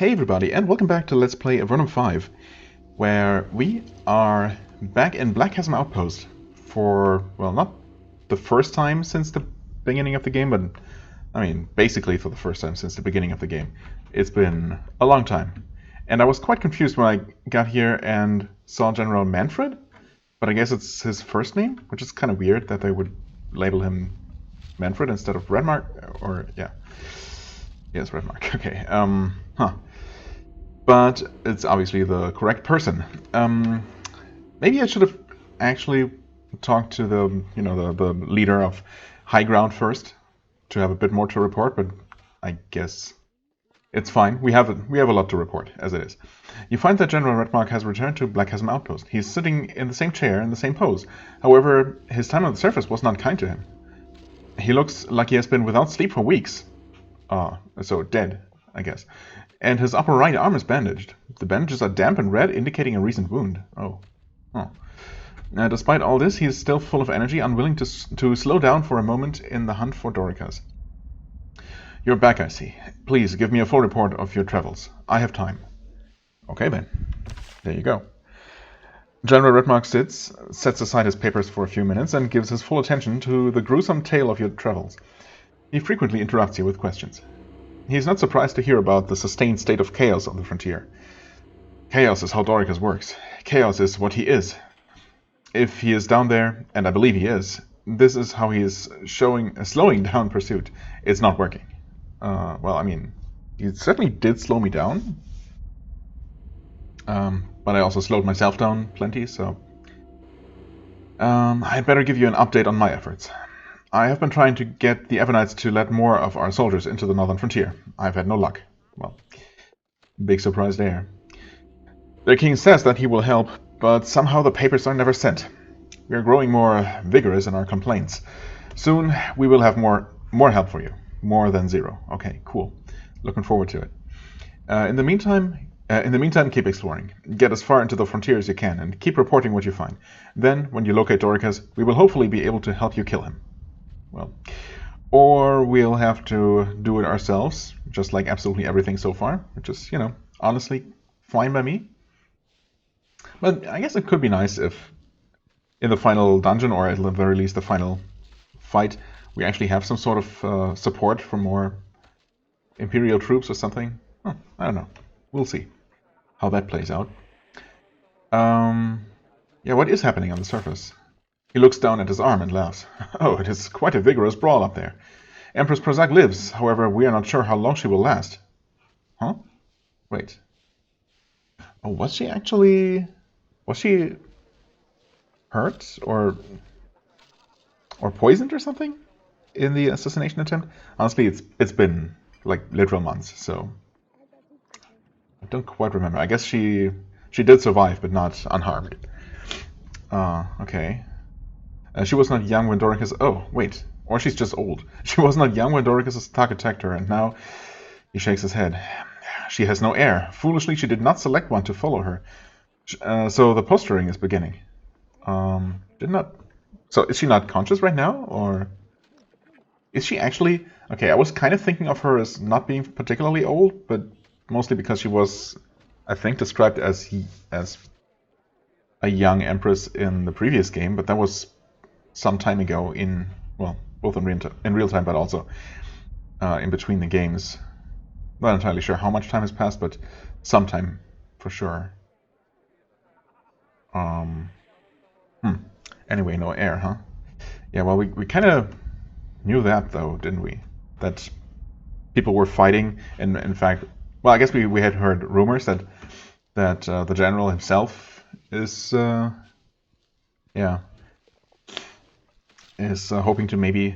Hey everybody, and welcome back to Let's Play Avernum 5, where we are back in Black Chasm Outpost for, well, not the first time since the beginning of the game, but, I mean, basically for the first time since the beginning of the game. It's been a long time. And I was quite confused when I got here and saw General Manfred, but I guess it's his first name, which is kind of weird that they would label him Manfred instead of Redmark, or, yeah. Yes, Redmark, okay, But it's obviously the correct person. Maybe I should have actually talked to the leader of Highground first to have a bit more to report, but I guess it's fine. We have a lot to report as it is. You find that General Redmark has returned to Black Chasm Outpost. He's sitting in the same chair in the same pose. However, his time on the surface was not kind to him. He looks like he has been without sleep for weeks. So dead, I guess. And his upper right arm is bandaged. The bandages are damp and red, indicating a recent wound. Oh. Despite all this, he is still full of energy, unwilling to slow down for a moment in the hunt for Dorikas. You're back, I see. Please, give me a full report of your travels. I have time. Okay, then. There you go. General Redmark sets aside his papers for a few minutes, and gives his full attention to the gruesome tale of your travels. He frequently interrupts you with questions. He is not surprised to hear about the sustained state of chaos on the frontier. Chaos is how Dorikas works. Chaos is what he is. If he is down there, and I believe he is, this is how he is slowing down pursuit. It's not working. Well, I mean, he certainly did slow me down. But I also slowed myself down plenty, so... I'd better give you an update on my efforts. I have been trying to get the Avernites to let more of our soldiers into the northern frontier. I've had no luck. Well, big surprise there. The king says that he will help, but somehow the papers are never sent. We are growing more vigorous in our complaints. Soon we will have more help for you. More than zero. Okay, cool. Looking forward to it. In the meantime, keep exploring. Get as far into the frontier as you can, and keep reporting what you find. Then, when you locate Dorikas, we will hopefully be able to help you kill him. Well, or we'll have to do it ourselves, just like absolutely everything so far, which is, honestly, fine by me. But I guess it could be nice if, in the final dungeon, or at the very least the final fight, we actually have some sort of support from more Imperial troops or something. I don't know. We'll see how that plays out. Yeah, what is happening on the surface? He looks down at his arm and laughs. Oh, it is quite a vigorous brawl up there. Empress Prozac lives, however, we are not sure how long she will last. Huh? Wait. Oh, was she hurt or poisoned or something in the assassination attempt? Honestly, it's been like literal months, so I don't quite remember. I guess she did survive, but not unharmed. Okay. She was not young when Dorikas... Oh, wait. Or she's just old. She was not young when Dorikas' attack attacked her, and now... He shakes his head. She has no heir. Foolishly, she did not select one to follow her. So the posturing is beginning. So is she not conscious right now, or... Is she actually... Okay, I was kind of thinking of her as not being particularly old, but mostly because she was, I think, described as a young Empress in the previous game, but that was some time ago both in real time, but also in between the games. Not entirely sure how much time has passed, but some time for sure. Anyway, no heir, huh? Yeah, well, we kind of knew that, though, didn't we? That people were fighting, and in fact, well, I guess we had heard rumors that the general himself is hoping to maybe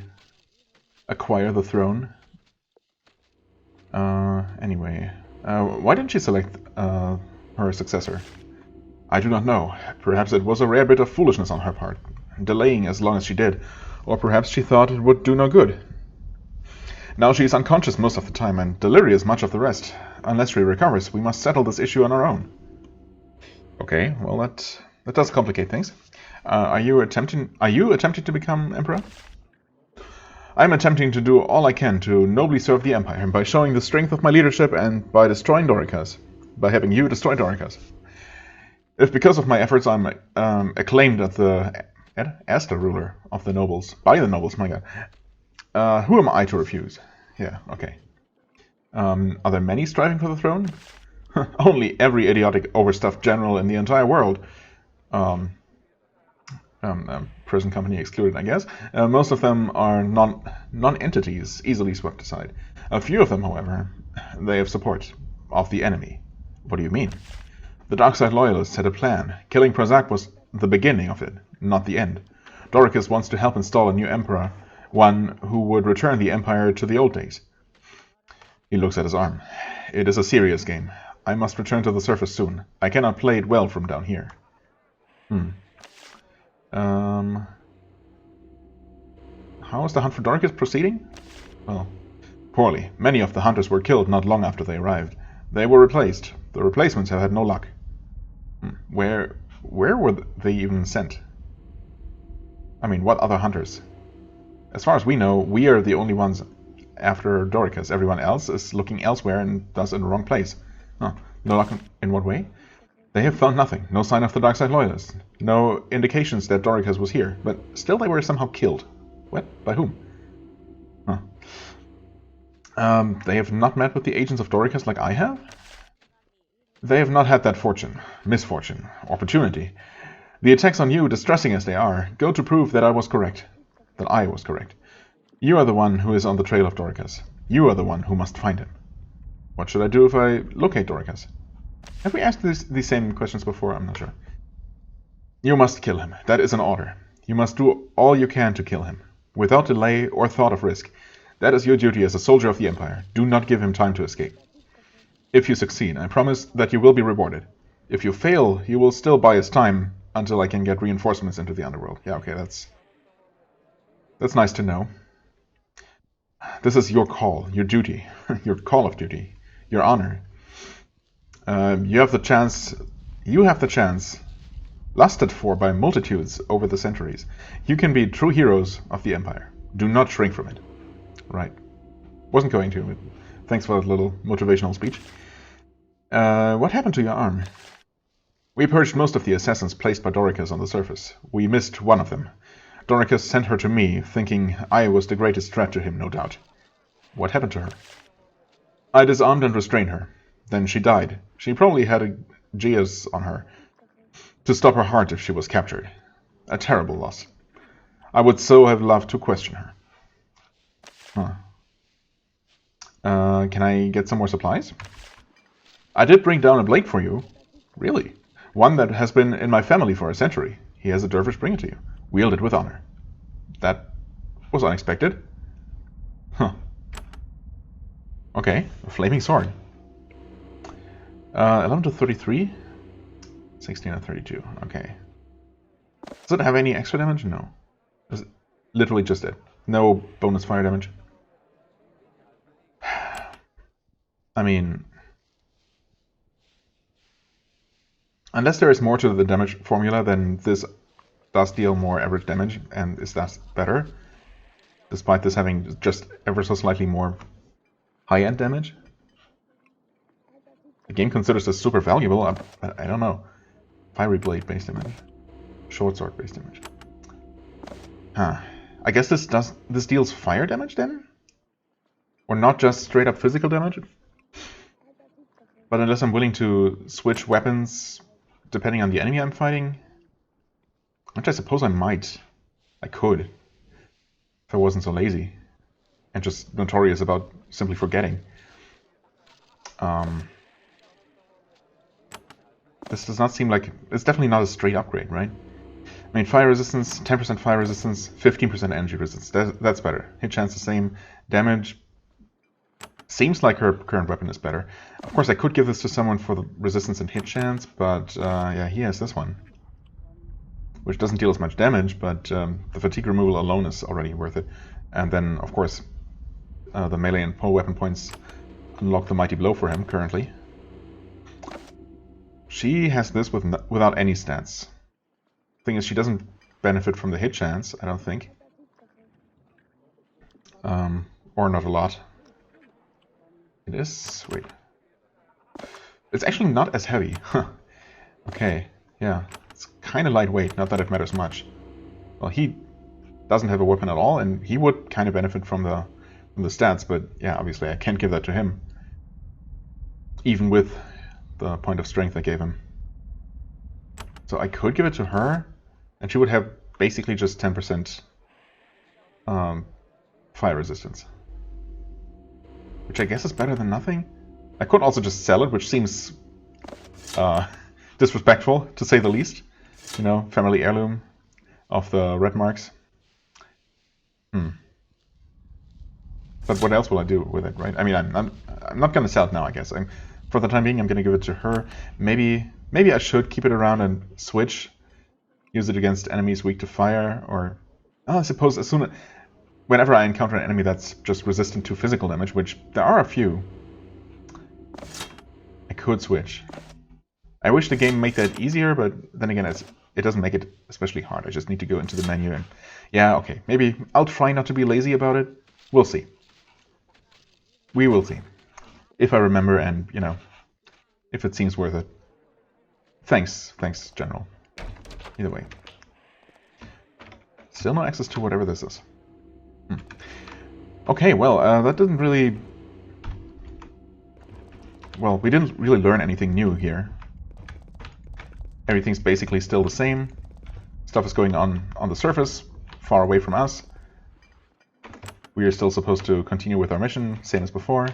acquire the throne. Anyway, why didn't she select her successor? I do not know. Perhaps it was a rare bit of foolishness on her part, delaying as long as she did, or perhaps she thought it would do no good. Now she is unconscious most of the time, and delirious much of the rest. Unless she recovers, we must settle this issue on our own. Okay, well that does complicate things. Are you attempting to become Emperor? I'm attempting to do all I can to nobly serve the Empire by showing the strength of my leadership and by destroying Dorikas. By having you destroy Dorikas. If because of my efforts I'm acclaimed as the ruler of the nobles, by the nobles, my god, who am I to refuse? Yeah, okay. Are there many striving for the throne? Only every idiotic, overstuffed general in the entire world. Prison company excluded, I guess. Most of them are non-entities, easily swept aside. A few of them, however, they have support of the enemy. What do you mean? The Darkside Loyalists had a plan. Killing Prozac was the beginning of it, not the end. Dorikas wants to help install a new emperor, one who would return the Empire to the old days. He looks at his arm. It is a serious game. I must return to the surface soon. I cannot play it well from down here. How is the hunt for Dorikas proceeding? Well, poorly. Many of the hunters were killed not long after they arrived. They were replaced. The replacements have had no luck. Where were they even sent? I mean, what other hunters? As far as we know, we are the only ones after Dorikas. Everyone else is looking elsewhere and thus in the wrong place. No luck in what way? They have found nothing. No sign of the Darkside Loyalists. No indications that Dorikas was here. But still they were somehow killed. What? By whom? They have not met with the agents of Dorikas like I have? They have not had that fortune, misfortune, opportunity. The attacks on you, distressing as they are, go to prove that I was correct. That I was correct. You are the one who is on the trail of Dorikas. You are the one who must find him. What should I do if I locate Dorikas? Have we asked these same questions before? I'm not sure. You must kill him. That is an order. You must do all you can to kill him, without delay or thought of risk. That is your duty as a soldier of the Empire. Do not give him time to escape. If you succeed, I promise that you will be rewarded. If you fail, you will still buy us time until I can get reinforcements into the underworld. Yeah, okay, that's nice to know. This is your call, your duty, your call of duty, your honor. You have the chance, lusted for by multitudes over the centuries. You can be true heroes of the Empire. Do not shrink from it. Right. Wasn't going to, but thanks for that little motivational speech. What happened to your arm? We purged most of the assassins placed by Dorikas on the surface. We missed one of them. Dorikas sent her to me, thinking I was the greatest threat to him, no doubt. What happened to her? I disarmed and restrained her. Then she died. She probably had a Geas on her to stop her heart if she was captured. A terrible loss. I would so have loved to question her. Can I get some more supplies? I did bring down a blade for you. Really? One that has been in my family for a century. He has a dervish bring it to you. Wield it with honor. That was unexpected. Okay, a flaming sword. 11 to 33? 16 and 32, okay. Does it have any extra damage? No. It's literally just it. No bonus fire damage. I mean, unless there is more to the damage formula, then this does deal more average damage and is thus better, despite this having just ever so slightly more high-end damage. The game considers this super valuable. I don't know. Fiery blade base damage, short sword base damage. I guess this deals fire damage then, or not just straight up physical damage. But unless I'm willing to switch weapons depending on the enemy I'm fighting, which I suppose I could, if I wasn't so lazy and just notorious about simply forgetting. This does not seem like... It's definitely not a straight upgrade, right? I mean, fire resistance, 10% fire resistance, 15% energy resistance. That's better. Hit chance the same. Damage seems like her current weapon is better. Of course, I could give this to someone for the resistance and hit chance, but yeah, he has this one, which doesn't deal as much damage, but the fatigue removal alone is already worth it. And then, of course, the melee and pole weapon points unlock the mighty blow for him currently. She has this without any stats. Thing is, she doesn't benefit from the hit chance, I don't think. or not a lot. It is... wait. It's actually not as heavy. Huh. Okay, yeah. It's kind of lightweight, not that it matters much. Well, he doesn't have a weapon at all, and he would kind of benefit from the stats, but yeah, obviously I can't give that to him. Even with the point of strength I gave him. So I could give it to her, and she would have basically just 10% fire resistance. Which I guess is better than nothing. I could also just sell it, which seems disrespectful, to say the least. You know, family heirloom of the red marks. But what else will I do with it, right? I mean, I'm not going to sell it now, I guess. For the time being, I'm going to give it to her. Maybe I should keep it around and switch. Use it against enemies weak to fire, or... oh, I suppose whenever I encounter an enemy that's just resistant to physical damage, which there are a few, I could switch. I wish the game made that easier, but then again, it doesn't make it especially hard. I just need to go into the menu and... yeah, okay, maybe I'll try not to be lazy about it. We'll see. We will see. If I remember and, you know, if it seems worth it. Thanks, General. Either way. Still no access to whatever this is. Okay, well, that didn't really... well, we didn't really learn anything new here. Everything's basically still the same. Stuff is going on the surface, far away from us. We are still supposed to continue with our mission, same as before.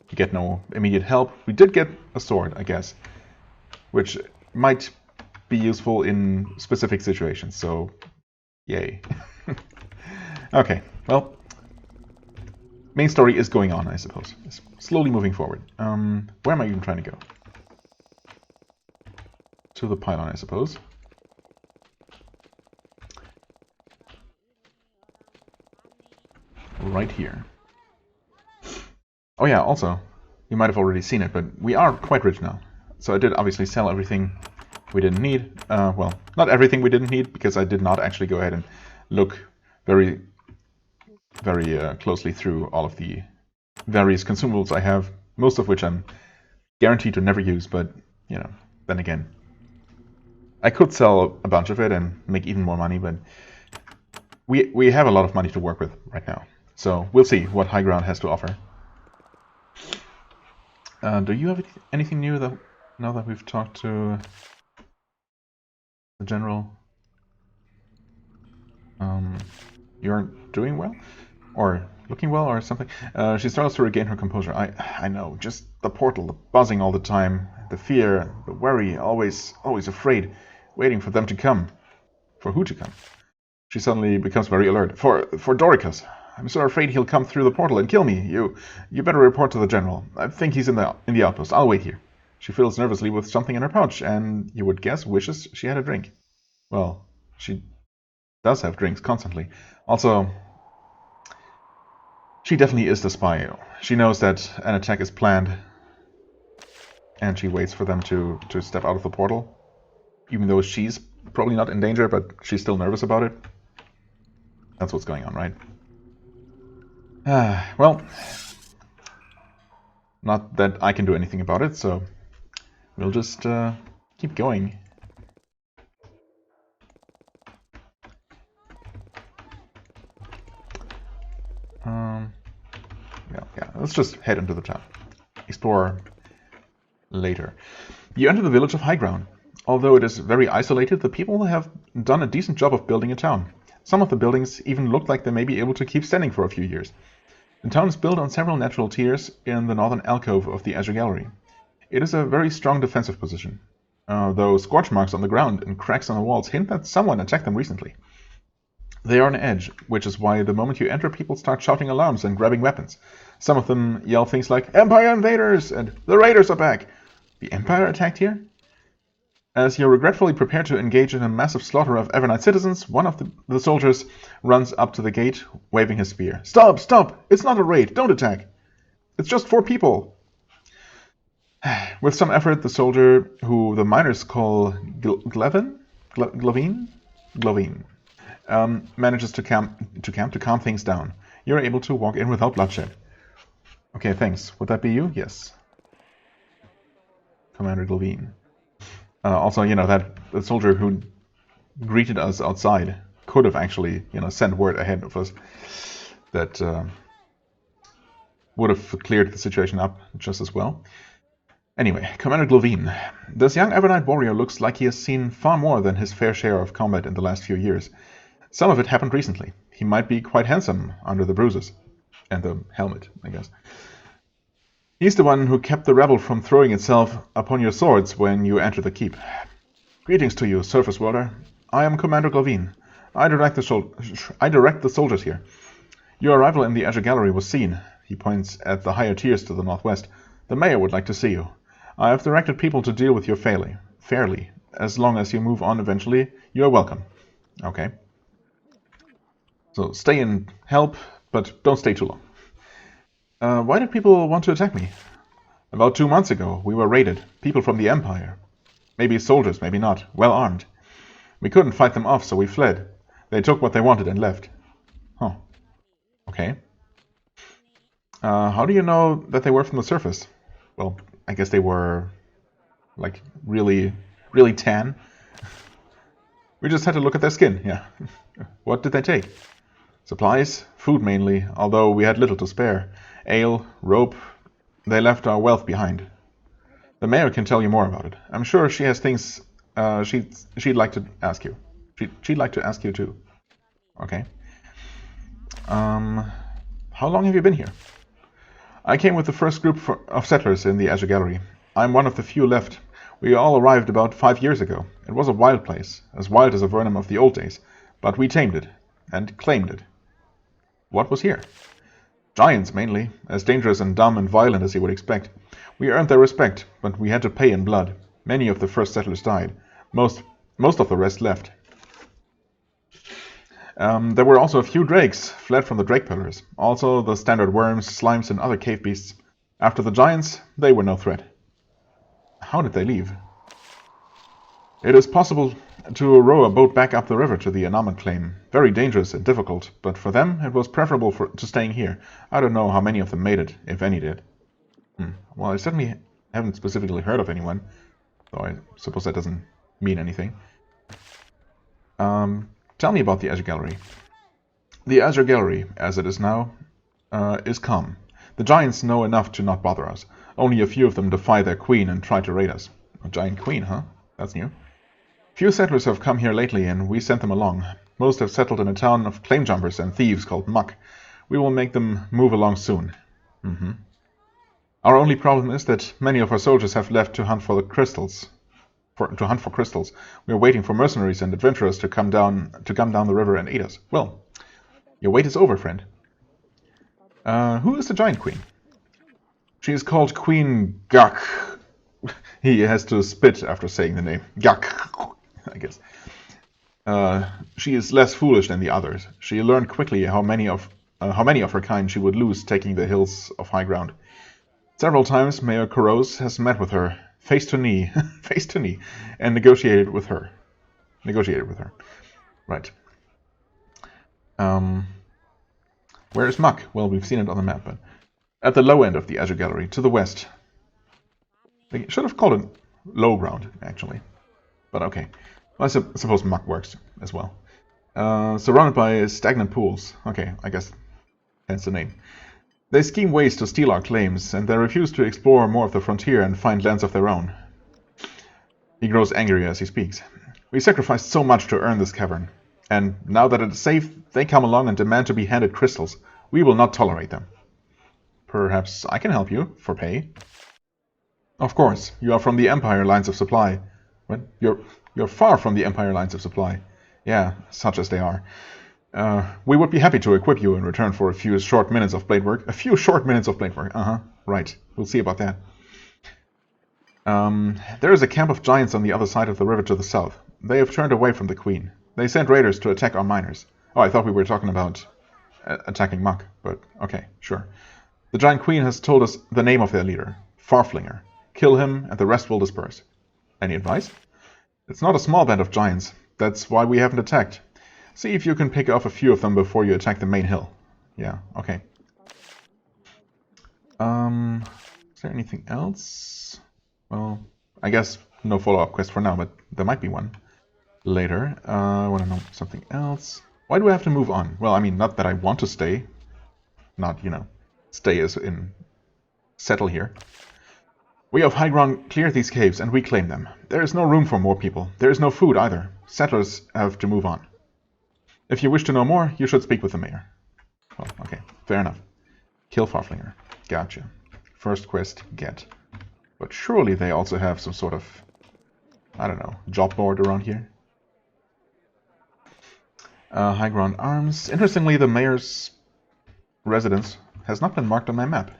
We get no immediate help. We did get a sword, I guess, which might be useful in specific situations, so yay. Okay, well, main story is going on, I suppose. It's slowly moving forward. Where am I even trying to go? To the pylon, I suppose. Right here. Oh yeah, also, you might have already seen it, but we are quite rich now. So I did obviously sell everything we didn't need. Well, not everything we didn't need, because I did not actually go ahead and look very closely through all of the various consumables I have, most of which I'm guaranteed to never use, but, you know, then again, I could sell a bunch of it and make even more money, but we have a lot of money to work with right now. So we'll see what Highground has to offer. Do you have anything new now that we've talked to the General? You're doing well? Or looking well, or something? She starts to regain her composure. I know, just the portal, the buzzing all the time, the fear, the worry, always afraid, waiting for them to come. For who to come? She suddenly becomes very alert. For Dorikas. I'm so afraid he'll come through the portal and kill me. You better report to the General. I think he's in the outpost. I'll wait here. She fiddles nervously with something in her pouch, and you would guess wishes she had a drink. Well, she does have drinks constantly. Also, she definitely is the spy. She knows that an attack is planned, and she waits for them to step out of the portal, even though she's probably not in danger, but she's still nervous about it. That's what's going on, right? Well, not that I can do anything about it, so we'll just keep going. Yeah, let's just head into the town. Explore later. You enter the village of Highground. Although it is very isolated, the people have done a decent job of building a town. Some of the buildings even look like they may be able to keep standing for a few years. The town is built on several natural tiers in the northern alcove of the Azure Gallery. It is a very strong defensive position, though scorch marks on the ground and cracks on the walls hint that someone attacked them recently. They are on edge, which is why the moment you enter, people start shouting alarms and grabbing weapons. Some of them yell things like, "Empire invaders!" and "The raiders are back!" The Empire attacked here? As you regretfully prepare to engage in a massive slaughter of Avernite citizens, one of the soldiers runs up to the gate, waving his spear. "Stop! Stop! It's not a raid! Don't attack! It's just 4 people!" With some effort, the soldier, who the miners call Glovin, manages to calm things down. You're able to walk in without bloodshed. Okay, thanks. Would that be you? Yes. Commander Glevine. Also, that the soldier who greeted us outside could have actually, sent word ahead of us that would have cleared the situation up just as well. Anyway, Commander Glevine. This young Avernite warrior looks like he has seen far more than his fair share of combat in the last few years. Some of it happened recently. He might be quite handsome under the bruises. And the helmet, I guess. He's the one who kept the rebel from throwing itself upon your swords when you entered the keep. Greetings to you, surface worlder. I am Commander Glevine. I direct the soldiers here. Your arrival in the Azure Gallery was seen. He points at the higher tiers to the northwest. The mayor would like to see you. I have directed people to deal with you fairly. As long as you move on eventually, you are welcome. Okay. So stay and help, but don't stay too long. Why did people want to attack me? About 2 months ago, we were raided. People from the Empire. Maybe soldiers, maybe not. Well armed. We couldn't fight them off, so we fled. They took what they wanted and left. Huh. Okay. How do you know that they were from the surface? Well, I guess they were, like, really, really tan. We just had to look at their skin, yeah. What did they take? Supplies, food mainly, although we had little to spare. Ale, rope, they left our wealth behind. The mayor can tell you more about it. I'm sure she has things she'd like to ask you. She'd like to ask you too. Okay. How long have you been here? I came with the first group of settlers in the Azure Gallery. I'm one of the few left. We all arrived about 5 years ago. It was a wild place, as wild as Avernum of the old days, but we tamed it, and claimed it. What was here? Giants, mainly, as dangerous and dumb and violent as you would expect. We earned their respect, but we had to pay in blood. Many of the first settlers died. Most of the rest left. There were also a few drakes, fled from the drake pillars. Also the standard worms, slimes, and other cave beasts. After the giants, they were no threat. How did they leave? It is possible to row a boat back up the river to the Anamant claim. Very dangerous and difficult, but for them it was preferable to staying here. I don't know how many of them made it, if any did. Well, I certainly haven't specifically heard of anyone, though I suppose that doesn't mean anything. Tell me about the Azure Gallery. The Azure Gallery, as it is now, is calm. The giants know enough to not bother us. Only a few of them defy their queen and try to raid us. A giant queen, huh? That's new. Few settlers have come here lately, and we sent them along. Most have settled in a town of claim jumpers and thieves called Muck. We will make them move along soon. Our only problem is that many of our soldiers have left to hunt for the crystals. To hunt for crystals. We are waiting for mercenaries and adventurers to come down the river and aid us. Well, your wait is over, friend. Who is the giant queen? She is called Queen Gak. He has to spit after saying the name. Gak, I guess. She is less foolish than the others. She learned quickly how many of her kind she would lose taking the hills of Highground. Several times Mayor Koros has met with her, face to knee, and negotiated with her. Right. Where is Muck? Well, we've seen it on the map, but at the low end of the Azure Gallery, to the west. They should have called it low ground, actually. But okay. Well, I suppose Muck works as well. Surrounded by stagnant pools. Okay, I guess hence the name. They scheme ways to steal our claims, and they refuse to explore more of the frontier and find lands of their own. He grows angry as he speaks. We sacrificed so much to earn this cavern, and now that it is safe, they come along and demand to be handed crystals. We will not tolerate them. Perhaps I can help you, for pay. Of course, you are from the Empire lines of supply. What? You're far from the Empire lines of supply. Yeah, such as they are. We would be happy to equip you in return for a few short minutes of blade work. Right. We'll see about that. There is a camp of giants on the other side of the river to the south. They have turned away from the Queen. They sent raiders to attack our miners. Oh, I thought we were talking about attacking Muck, but okay, sure. The Giant Queen has told us the name of their leader, Farflinger. Kill him, and the rest will disperse. Any advice? It's not a small band of giants. That's why we haven't attacked. See if you can pick off a few of them before you attack the main hill. Yeah, okay. Is there anything else? Well, I guess no follow-up quest for now, but there might be one later. I want to know something else. Why do I have to move on? Well, I mean, not that I want to stay. Not, you know, stay as in settle here. We of Highground cleared these caves and reclaimed them. There is no room for more people. There is no food either. Settlers have to move on. If you wish to know more, you should speak with the mayor. Well, okay, fair enough. Kill Farflinger. Gotcha. First quest, get. But surely they also have some sort of, I don't know, job board around here. Highground Arms. Interestingly, the mayor's residence has not been marked on my map.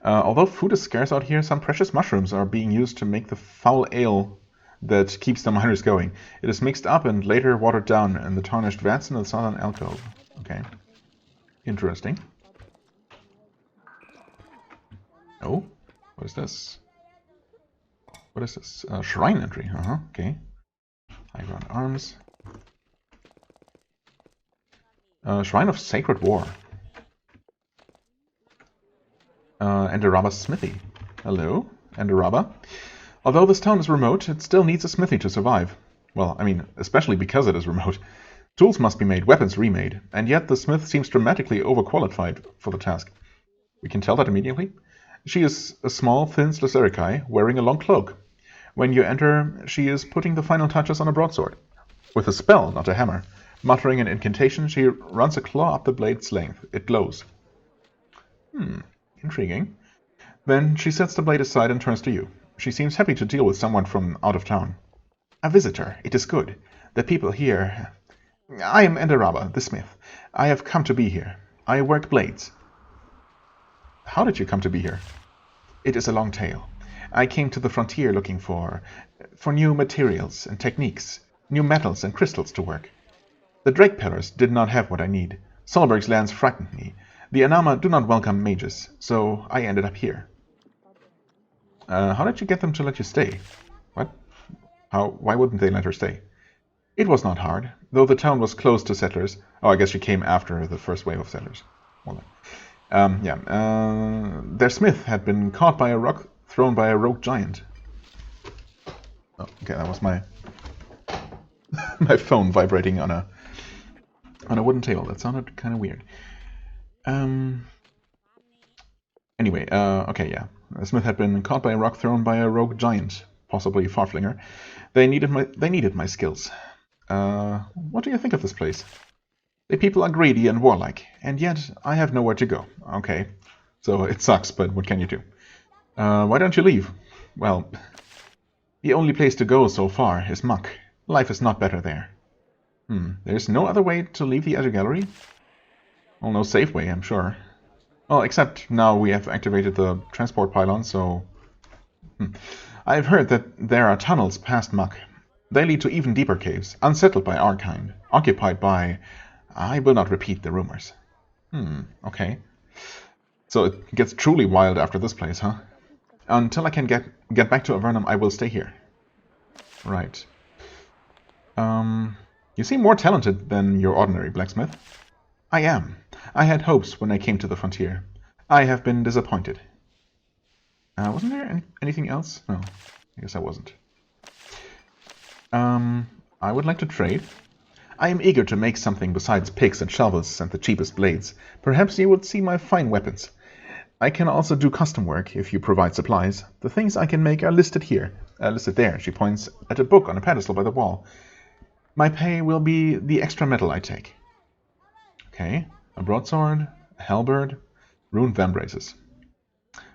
Although food is scarce out here, some precious mushrooms are being used to make the foul ale that keeps the miners going. It is mixed up and later watered down in the tarnished vats in the southern alcove. Okay. Interesting. Oh, what is this? What is this? Shrine entry. Okay. Highground Arms. Shrine of Sacred War. Enderaba Smithy. Hello, Enderaba. Although this town is remote, it still needs a smithy to survive. Well, I mean, especially because it is remote. Tools must be made, weapons remade, and yet the smith seems dramatically overqualified for the task. We can tell that immediately. She is a small, thin Slacericae wearing a long cloak. When you enter, she is putting the final touches on a broadsword. With a spell, not a hammer. Muttering an incantation, she runs a claw up the blade's length. It glows. Intriguing. Then she sets the blade aside and turns to you. She seems happy to deal with someone from out of town. A visitor. It is good. The people here... I am Enderaba, the smith. I have come to be here. I work blades. How did you come to be here? It is a long tale. I came to the frontier looking for new materials and techniques, new metals and crystals to work. The Drake Pillars did not have what I need. Solberg's lands frightened me. The Anama do not welcome mages, so I ended up here. How did you get them to let you stay? What? Why wouldn't they let her stay? It was not hard, though the town was closed to settlers. Oh, I guess she came after the first wave of settlers. Well, their smith had been caught by a rock thrown by a rogue giant. Oh, okay, that was my my phone vibrating on a wooden table. That sounded kind of weird. Anyway, okay, yeah. The smith had been caught by a rock thrown by a rogue giant, possibly Farflinger. They needed my skills. What do you think of this place? The people are greedy and warlike, and yet I have nowhere to go. Okay, so it sucks, but what can you do? Why don't you leave? Well, the only place to go so far is Muck. Life is not better there. There's no other way to leave the Azure Gallery? Well, no safe way, I'm sure. Well, except now we have activated the transport pylon, so... I've heard that there are tunnels past Muck. They lead to even deeper caves, unsettled by our kind, occupied by... I will not repeat the rumors. Okay. So it gets truly wild after this place, huh? Until I can get back to Avernum, I will stay here. Right. You seem more talented than your ordinary blacksmith. I am. I had hopes when I came to the frontier. I have been disappointed. Wasn't there anything else? No, I guess I wasn't. I would like to trade. I am eager to make something besides picks and shovels and the cheapest blades. Perhaps you would see my fine weapons. I can also do custom work if you provide supplies. The things I can make are listed here. Listed there. She points at a book on a pedestal by the wall. My pay will be the extra metal I take. Okay, a broadsword, a halberd, ruined vambraces.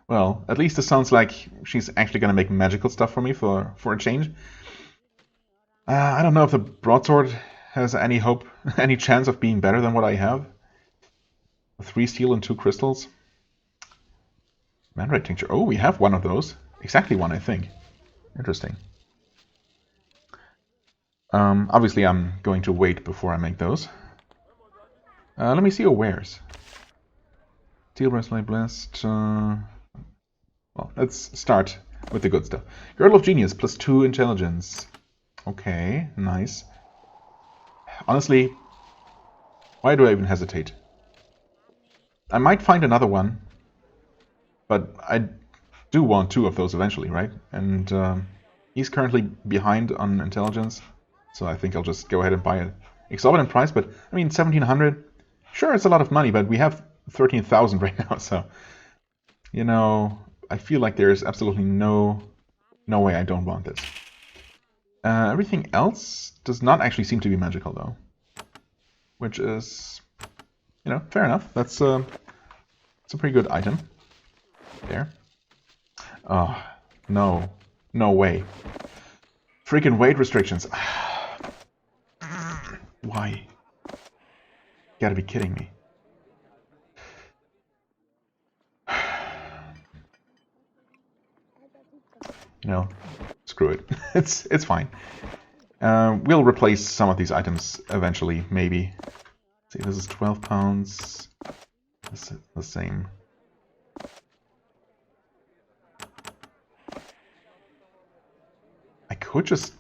Well, at least it sounds like she's actually going to make magical stuff for me for a change. I don't know if the broadsword has any hope, any chance of being better than what I have. 3 steel and 2 crystals. Mandrake tincture. Oh, we have one of those. Exactly one, I think. Interesting. Obviously, I'm going to wait before I make those. Let me see your wares. Steel breastplate, blessed. Well, let's start with the good stuff. Girdle of Genius, +2 intelligence. Okay, nice. Honestly, why do I even hesitate? I might find another one, but I do want 2 of those eventually, right? And he's currently behind on intelligence, so I think I'll just go ahead and buy an exorbitant price. But I mean, 1,700, sure, it's a lot of money, but we have 13,000 right now, so you know, I feel like there is absolutely no way I don't want this. Everything else does not actually seem to be magical, though, which is, you know, fair enough. That's it's a pretty good item. There. Oh, no. No way. Freaking weight restrictions. Why? You gotta be kidding me. You know, screw it. It's fine. We'll replace some of these items eventually, maybe. See, this is 12 pounds. This is the same. I could just...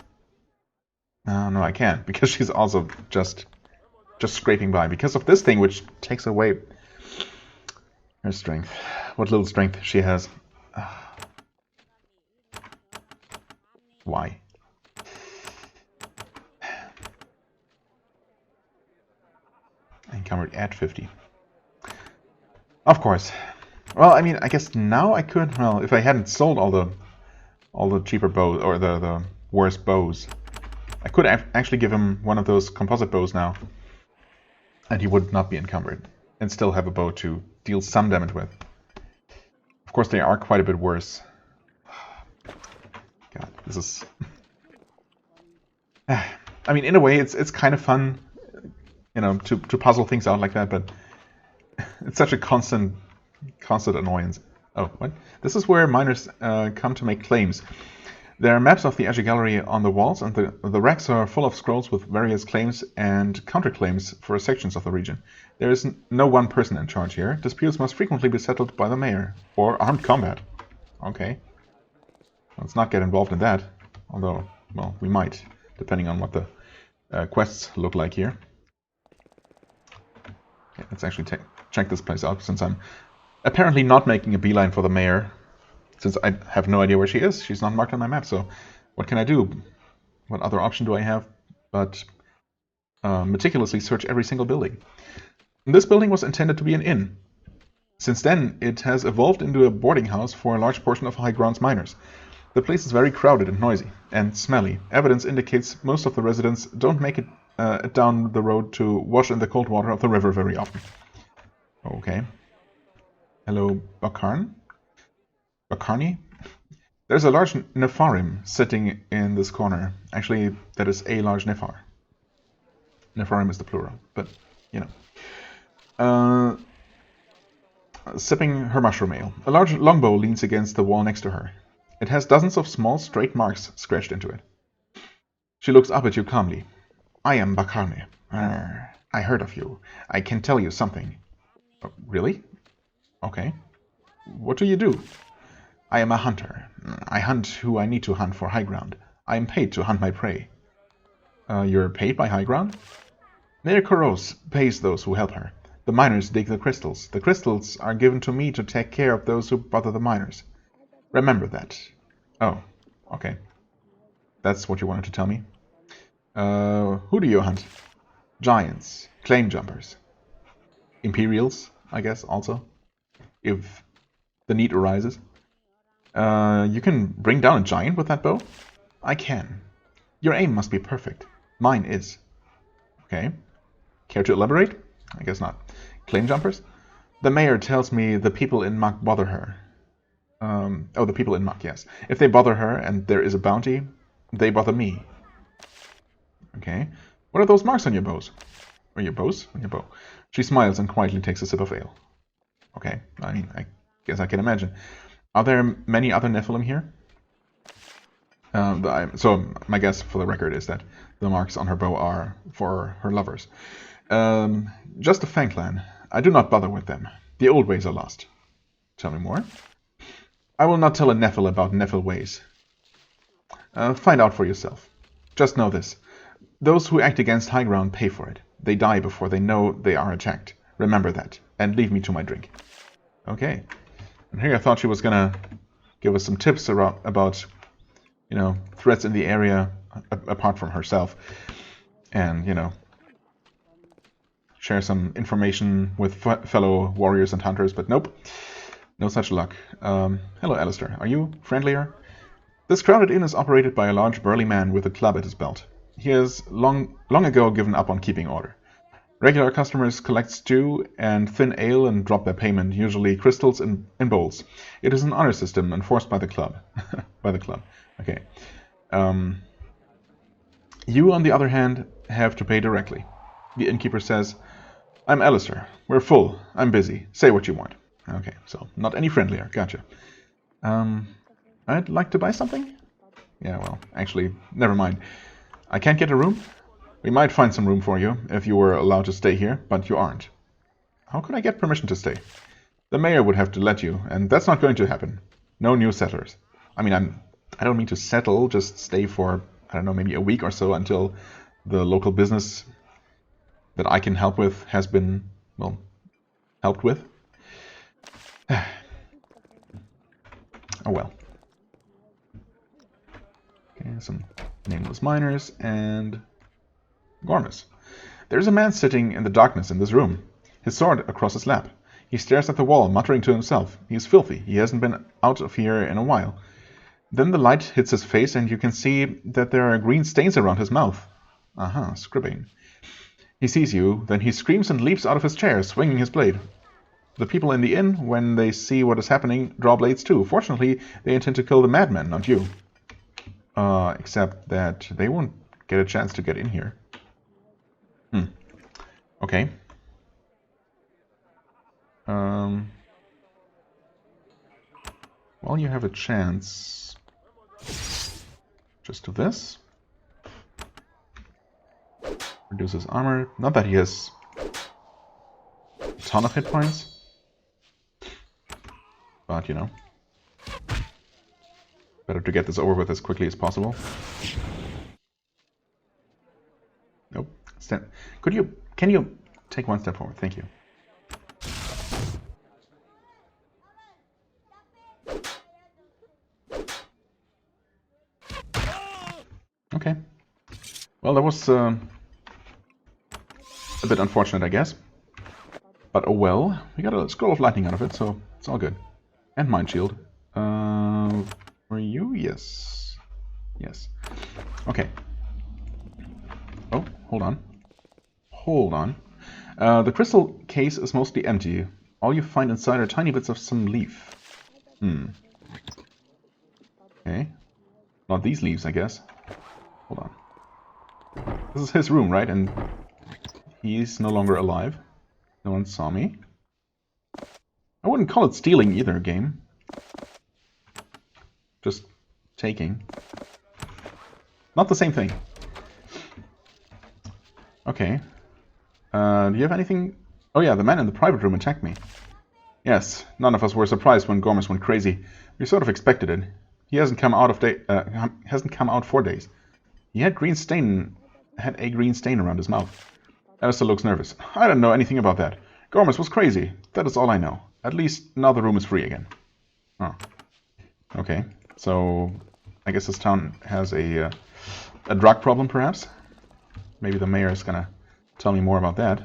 No, I can't, because she's also just scraping by. Because of this thing, which takes away her strength. What little strength she has. Why? Encumbered at 50. Of course. Well, I mean, I guess now I could... Well, if I hadn't sold all the cheaper bows, or the worse bows, I could actually give him one of those composite bows now, and he would not be encumbered, and still have a bow to deal some damage with. Of course, they are quite a bit worse. God, this is... I mean, in a way, it's kind of fun, you know, to puzzle things out like that, but it's such a constant annoyance. Oh, what? This is where miners come to make claims. There are maps of the Azure Gallery on the walls, and the racks are full of scrolls with various claims and counterclaims for sections of the region. There is no one person in charge here. Disputes must frequently be settled by the mayor, or armed combat. Okay. Let's not get involved in that, although, well, we might, depending on what the quests look like here. Okay, let's actually check this place out, since I'm apparently not making a beeline for the mayor, since I have no idea where she is. She's not marked on my map, so what can I do? What other option do I have but meticulously search every single building? This building was intended to be an inn. Since then, it has evolved into a boarding house for a large portion of Highground's miners. The place is very crowded and noisy, and smelly. Evidence indicates most of the residents don't make it down the road to wash in the cold water of the river very often. Okay. Hello, Bakarni? There's a large Nepharim sitting in this corner. Actually, that is a large Nephar. Nepharim is the plural, but, you know. Sipping her mushroom ale. A large longbow leans against the wall next to her. It has dozens of small, straight marks scratched into it. She looks up at you calmly. I am Bakarni. I heard of you. I can tell you something. Really? Okay. What do you do? I am a hunter. I hunt who I need to hunt for Highground. I am paid to hunt my prey. You're paid by Highground? Mayor Koros pays those who help her. The miners dig the crystals. The crystals are given to me to take care of those who bother the miners. Remember that. Oh, okay. That's what you wanted to tell me. Who do you hunt? Giants. Claim jumpers. Imperials, I guess, also. If the need arises. You can bring down a giant with that bow? I can. Your aim must be perfect. Mine is. Okay. Care to elaborate? I guess not. Claim jumpers? The mayor tells me the people in Muck bother her. The people in Muck, yes. If they bother her and there is a bounty, they bother me. Okay. What are those marks on your bows? Or your bows? On your bow. She smiles and quietly takes a sip of ale. Okay. I mean, I guess I can imagine. Are there many other Nephilim here? So my guess for the record is that the marks on her bow are for her lovers. Just a Fang clan. I do not bother with them. The old ways are lost. Tell me more. I will not tell a Nephil about Nephil ways. Find out for yourself. Just know this. Those who act against Highground pay for it. They die before they know they are attacked. Remember that, and leave me to my drink. Okay. And here I thought she was gonna give us some tips about, you know, threats in the area apart from herself, and, you know, share some information with fellow warriors and hunters, but nope, no such luck. Hello, Alistair. Are you friendlier? This crowded inn is operated by a large burly man with a club at his belt. He has long ago given up on keeping order. Regular customers collect stew and thin ale and drop their payment, usually crystals in bowls. It is an honor system enforced by the club. Okay. You, on the other hand, have to pay directly. The innkeeper says, I'm Alistair. We're full. I'm busy. Say what you want. Okay, so not any friendlier. Gotcha. I'd like to buy something? Yeah, well, actually, never mind. I can't get a room? We might find some room for you if you were allowed to stay here, but you aren't. How could I get permission to stay? The mayor would have to let you, and that's not going to happen. No new settlers. I mean, I don't mean to settle, just stay for, I don't know, maybe a week or so until the local business that I can help with has been, well, helped with. Oh well. Okay, some nameless miners and Gormus. There's a man sitting in the darkness in this room, his sword across his lap. He stares at the wall, muttering to himself. He's filthy. He hasn't been out of here in a while. Then the light hits his face, and you can see that there are green stains around his mouth. Aha, scribbing. He sees you, then he screams and leaps out of his chair, swinging his blade. The people in the inn, when they see what is happening, draw blades too. Fortunately, they intend to kill the madman, not you. Except that they won't get a chance to get in here. Okay. Well, you have a chance. Just do this. Reduces armor. Not that he has a ton of hit points. But, you know. Better to get this over with as quickly as possible. Nope. Can you take one step forward? Thank you. Okay. Well, that was a bit unfortunate, I guess. But oh well. We got a scroll of lightning out of it, so it's all good. And mind shield. Were you? Yes. Yes. Okay. Oh, hold on. Hold on. The crystal case is mostly empty. All you find inside are tiny bits of some leaf. Okay. Not these leaves, I guess. Hold on. This is his room, right? And he's no longer alive. No one saw me. I wouldn't call it stealing either, game. Just taking. Not the same thing. Okay. Do you have anything? Oh yeah, the man in the private room attacked me. Yes, none of us were surprised when Gormus went crazy. We sort of expected it. He hasn't come out for days. He had a green stain around his mouth. Alistair looks nervous. I don't know anything about that. Gormus was crazy. That is all I know. At least now the room is free again. Oh. Okay. So I guess this town has a drug problem, perhaps? Maybe the mayor is gonna tell me more about that.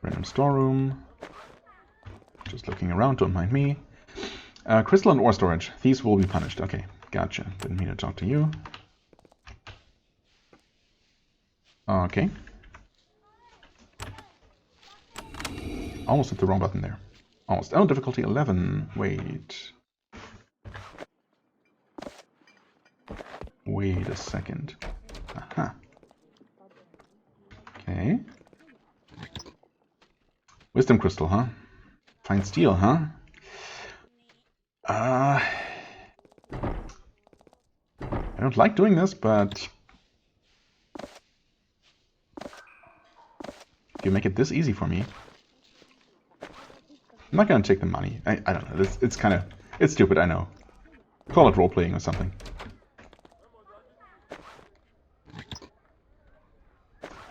Random storeroom. Just looking around, don't mind me. Crystal and ore storage. Thieves will be punished. Okay, gotcha. Didn't mean to talk to you. Okay. Almost hit the wrong button there. Almost. Oh, difficulty 11. Wait. Wait a second. Aha. Okay. Wisdom crystal, huh? Fine steel, huh? I don't like doing this, but if you make it this easy for me, I'm not gonna take the money. I don't know. It's kind of It's stupid, I know. Call it role-playing or something.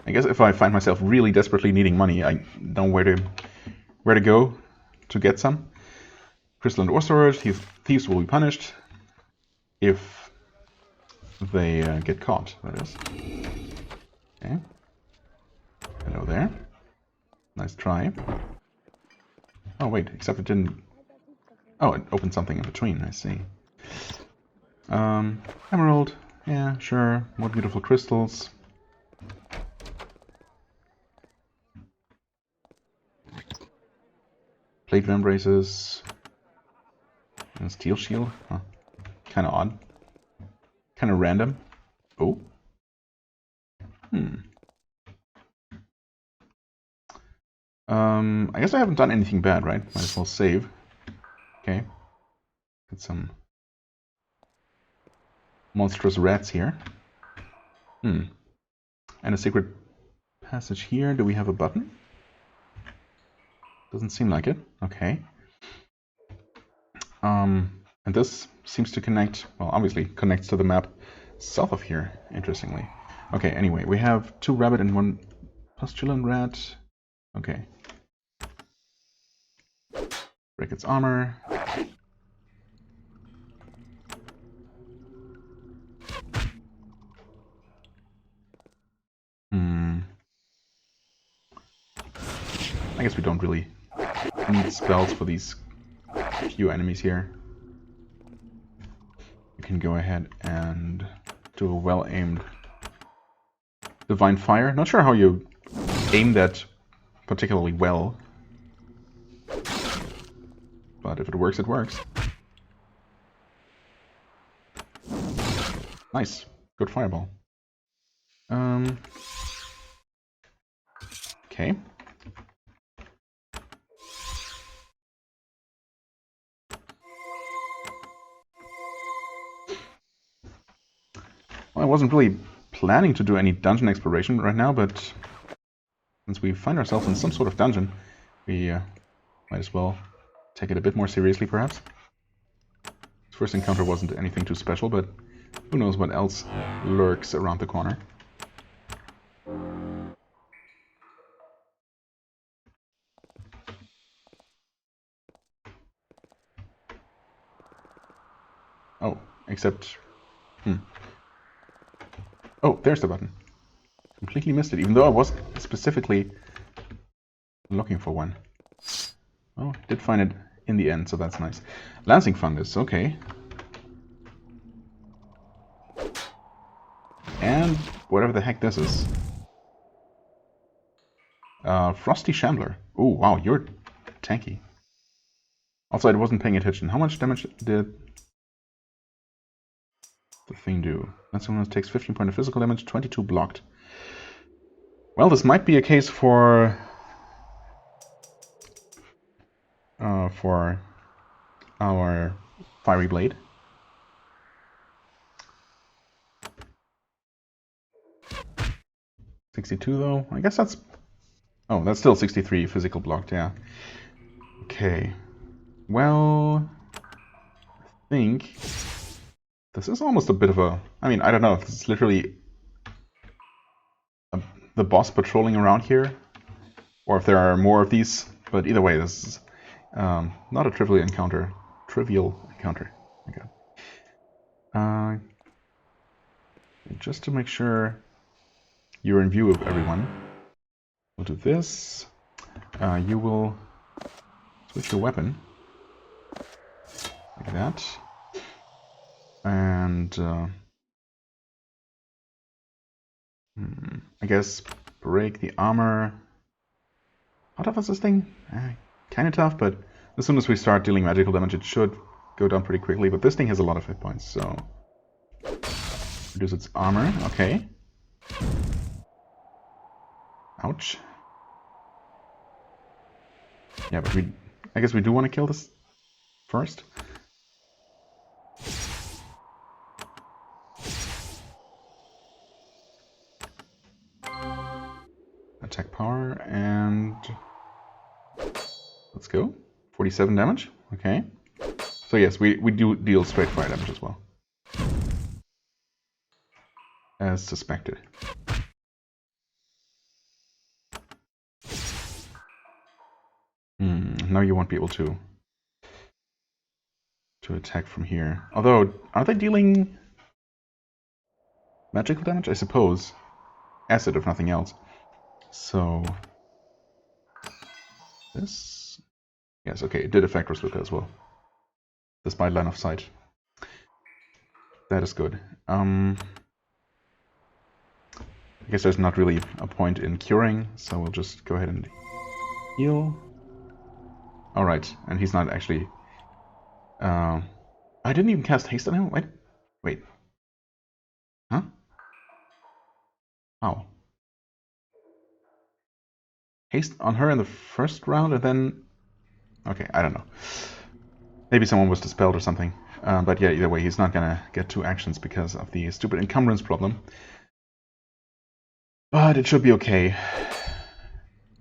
I guess if I find myself really desperately needing money, I know where to go to get some. Crystal and ore storage. Thieves will be punished if they get caught, that is. Okay. Hello there. Nice try. Oh wait, except it didn't... Oh, it opened something in between, I see. Emerald. Yeah, sure. More beautiful crystals. Plate vambraces. And steel shield. Huh. Kind of odd. Kind of random. Oh. I guess I haven't done anything bad, right? Might as well save. Okay. Get some monstrous rats here. And a secret passage here. Do we have a button? Doesn't seem like it. Okay. And this seems to connect, well, obviously connects to the map south of here, interestingly. Okay, anyway, we have 2 rabbit and 1 postulant rat. Okay. Break its armor. I guess we don't really need spells for these few enemies here. You can go ahead and do a well-aimed Divine Fire. Not sure how you aim that particularly well. But if it works, it works. Nice. Good fireball. Okay. Well, I wasn't really planning to do any dungeon exploration right now, but since we find ourselves in some sort of dungeon, we might as well take it a bit more seriously, perhaps. First encounter wasn't anything too special, but who knows what else lurks around the corner. Oh, except... Oh, there's the button. Completely missed it, even though I was specifically looking for one. Oh, did find it in the end, so that's nice. Lancing fungus, okay. And whatever the heck this is. Frosty Shambler. Oh, wow, you're tanky. Also, I wasn't paying attention. How much damage did the thing do? That's when it takes 15 points of physical damage, 22 blocked. Well, this might be a case for our fiery blade. $62 though. I guess that's... Oh, that's still 63 physical blocked, yeah. Okay. Well, I think this is almost a bit of a... I mean, I don't know if it's literally the boss patrolling around here, or if there are more of these, but either way, this is not a trivial encounter. Okay. Just to make sure you're in view of everyone, we'll do this. You will switch your weapon, like that. And I guess break the armor. How tough is this thing? Kind of tough, but as soon as we start dealing magical damage, it should go down pretty quickly. But this thing has a lot of hit points, so reduce its armor. Okay. Ouch. Yeah, but I guess we do want to kill this first. Attack power, and let's go. 47 damage. Okay. So yes, we do deal straight fire damage as well. As suspected. Now you won't be able to attack from here. Although, are they dealing magical damage? I suppose. Acid, if nothing else. So this, yes, okay, it did affect Rasluka as well, despite line of sight. That is good. I guess there's not really a point in curing, so we'll just go ahead and heal. Alright, and he's not actually... I didn't even cast haste on him? Wait. Huh? How? Haste on her in the first round and then... Okay, I don't know. Maybe someone was dispelled or something. But yeah, either way, he's not gonna get 2 actions because of the stupid encumbrance problem. But it should be okay.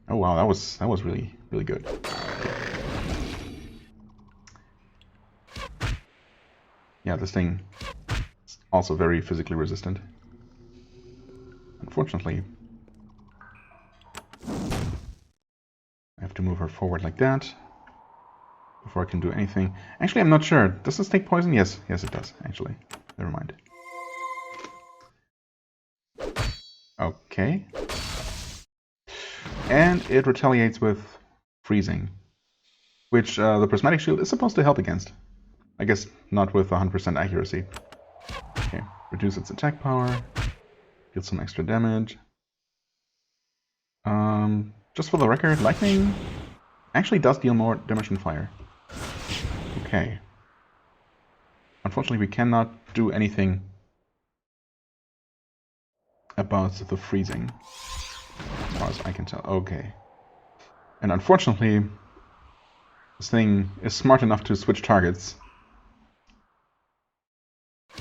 Oh wow, that was really, really good. Yeah, this thing is also very physically resistant. Unfortunately, I have to move her forward like that before I can do anything. Actually, I'm not sure. Does this take poison? Yes, it does, actually. Never mind. Okay. And it retaliates with freezing, which the prismatic shield is supposed to help against. I guess not with 100% accuracy. Okay, reduce its attack power, deal some extra damage. Just for the record, lightning actually does deal more damage than fire. Okay. Unfortunately, we cannot do anything about the freezing, as far as I can tell. Okay. And unfortunately, this thing is smart enough to switch targets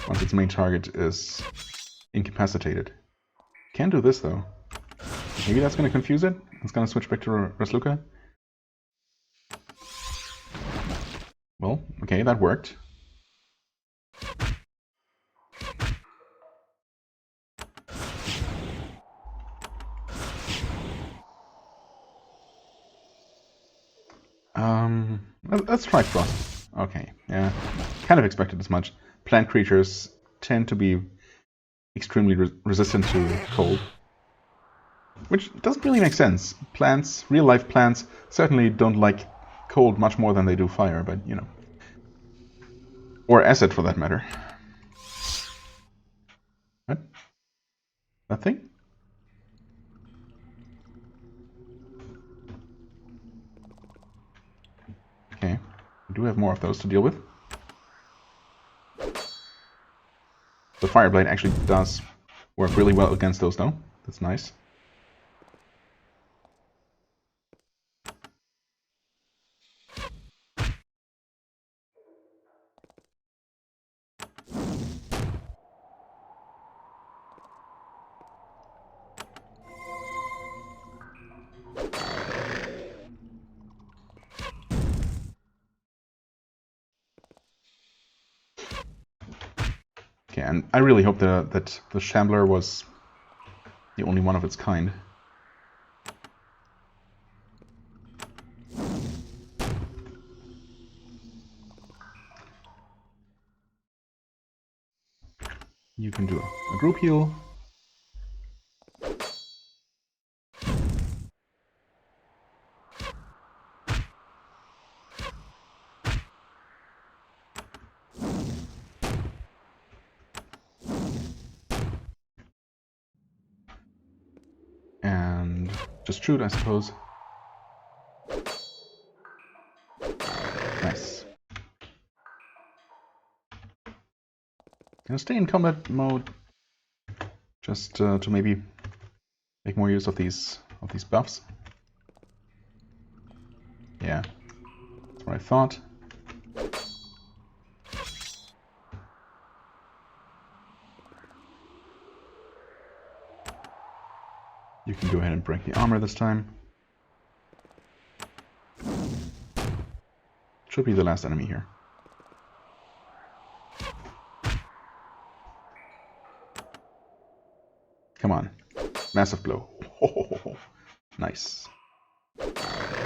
once its main target is incapacitated. Can do this though. Maybe that's going to confuse it. It's going to switch back to Rasluka. Well, okay, that worked. Let's try Frost. Okay, yeah, kind of expected as much. Plant creatures tend to be extremely resistant to cold, which doesn't really make sense. Plants, real-life plants, certainly don't like cold much more than they do fire, but you know, or acid for that matter. What? That thing? Okay, we do have more of those to deal with. The Fireblade actually does work really well against those though. That's nice. Okay, and I really hope that the Shambler was the only one of its kind. You can do a group heal. And just shoot, I suppose. Nice. Gonna stay in combat mode, just to maybe make more use of these buffs. Yeah, that's what I thought. You can go ahead and break the armor this time. Should be the last enemy here. on. Massive blow. Oh, nice.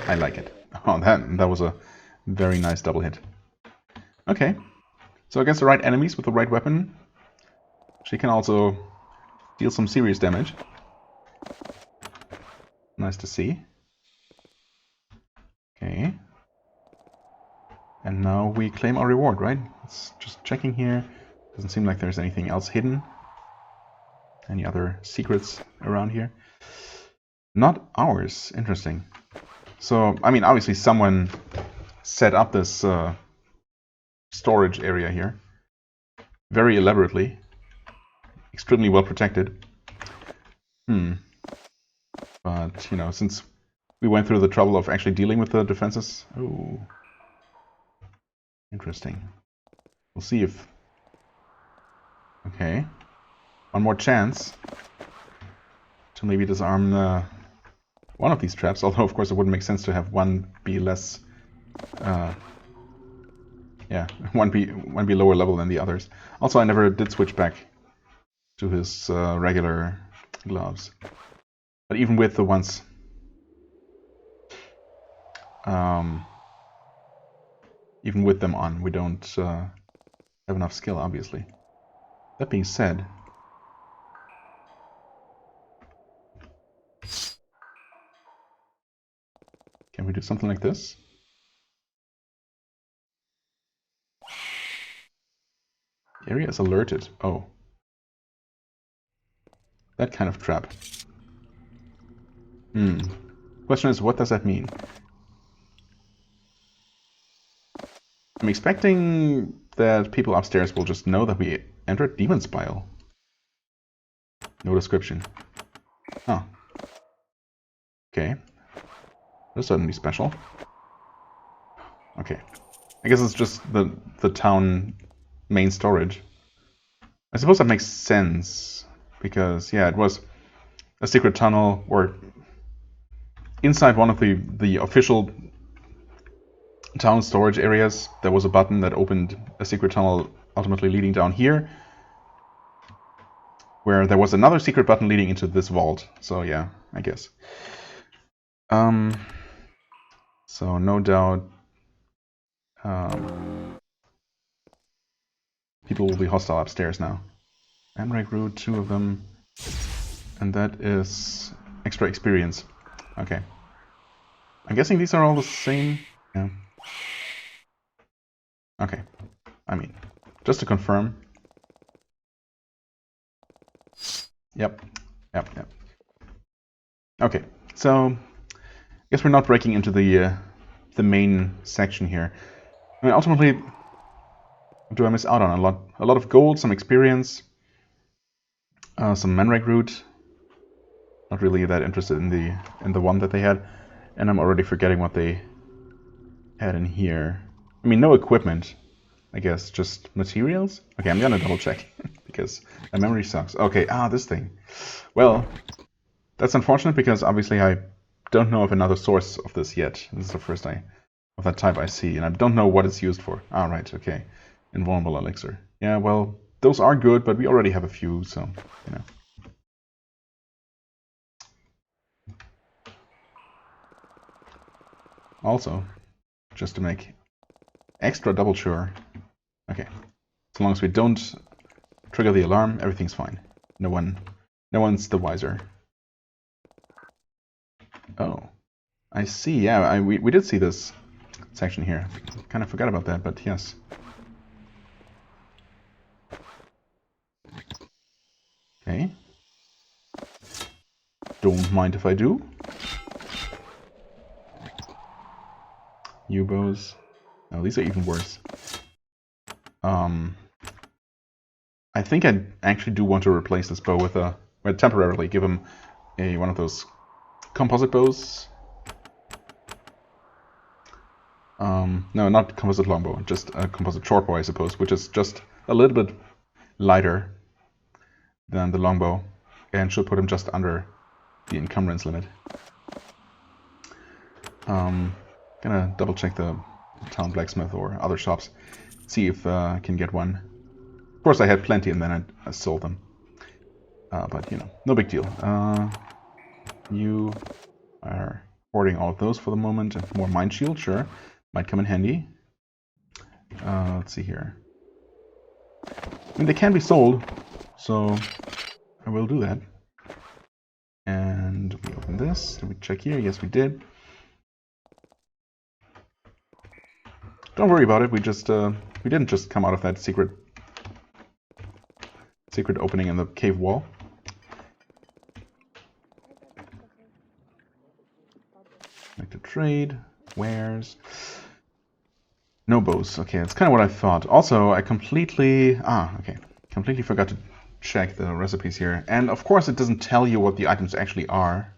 I like it. Oh, that was a very nice double hit. Okay. So against the right enemies with the right weapon, she can also deal some serious damage. Nice to see. Okay. And now we claim our reward, right? It's just checking here. Doesn't seem like there's anything else hidden. Any other secrets around here? Not ours. Interesting. So, I mean, obviously someone set up this storage area here. Very elaborately. Extremely well protected. But, you know, since we went through the trouble of actually dealing with the defenses... Oh. Interesting. We'll see if... Okay. One more chance to maybe disarm one of these traps, although of course it wouldn't make sense to have one be less... yeah, one be lower level than the others. Also, I never did switch back to his regular gloves. But even with the ones... even with them on, we don't have enough skill, obviously. That being said... Can we do something like this? The area is alerted. Oh. That kind of trap. Question is, what does that mean? I'm expecting that people upstairs will just know that we entered Demon's Spile. No description. Oh. Okay. That's certainly special. Okay. I guess it's just the town main storage. I suppose that makes sense. Because, yeah, it was a secret tunnel, or inside one of the official town storage areas, there was a button that opened a secret tunnel ultimately leading down here, where there was another secret button leading into this vault. So, yeah, I guess. So, no doubt, people will be hostile upstairs now. Amrag Root, 2 of them, and that is extra experience. Okay. I'm guessing these are all the same. Yeah. Okay. I mean, just to confirm. Yep. Okay. So, I guess we're not breaking into the main section here. I mean, ultimately, what do I miss out on? A lot of gold, some experience. Some Manrag Root. Not really that interested in the one that they had, and I'm already forgetting what they had in here. I mean, no equipment, I guess, just materials. Okay, I'm gonna double check because my memory sucks. Okay, this thing. Well, that's unfortunate because obviously I don't know of another source of this yet. This is the first of that type I see, and I don't know what it's used for. Right, okay, invulnerable elixir. Yeah, well. Those are good, but we already have a few, so, you know. Also, just to make extra double sure. Okay. As long as we don't trigger the alarm, everything's fine. No one's the wiser. Oh. I see, yeah, we did see this section here. Kind of forgot about that, but yes. Okay. Don't mind if I do. U-bows. Oh, these are even worse. I think I actually do want to replace this bow with temporarily give him one of those composite bows. No, not composite longbow, just a composite shortbow, I suppose, which is just a little bit lighter than the longbow, and should put him just under the encumbrance limit. Gonna double check the town blacksmith or other shops, see if I can get one. Of course, I had plenty, and then I sold them. But, you know, no big deal. You are hoarding all of those for the moment. More Mind Shield, sure. Might come in handy. Let's see here. I mean, they can be sold, so I will do that. And we open this. Did we check here? Yes, we did. Don't worry about it. We didn't just come out of that secret opening in the cave wall. Like to trade, wares. No bows. Okay, that's kind of what I thought. Also, I completely forgot to check the recipes here. And of course, it doesn't tell you what the items actually are.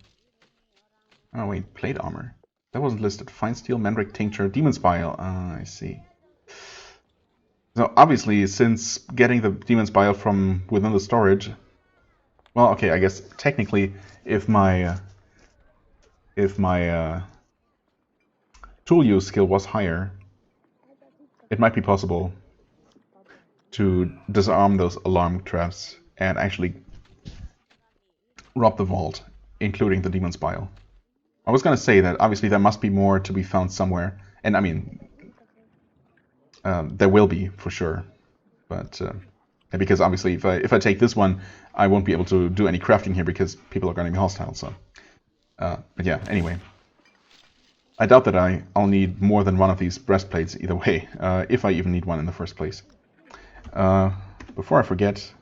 Oh wait, plate armor. That wasn't listed. Fine steel, mandrake tincture, demon's bile. Ah, I see. So obviously, since getting the demon's bile from within the storage, well, okay, I guess technically, if my tool use skill was higher, it might be possible to disarm those alarm traps and actually rob the vault, including the demon's bile. I was going to say that obviously there must be more to be found somewhere, and I mean, there will be for sure, but because obviously if I take this one, I won't be able to do any crafting here because people are going to be hostile. So, but yeah. Anyway, I doubt that I'll need more than one of these breastplates either way, if I even need one in the first place. Before I forget,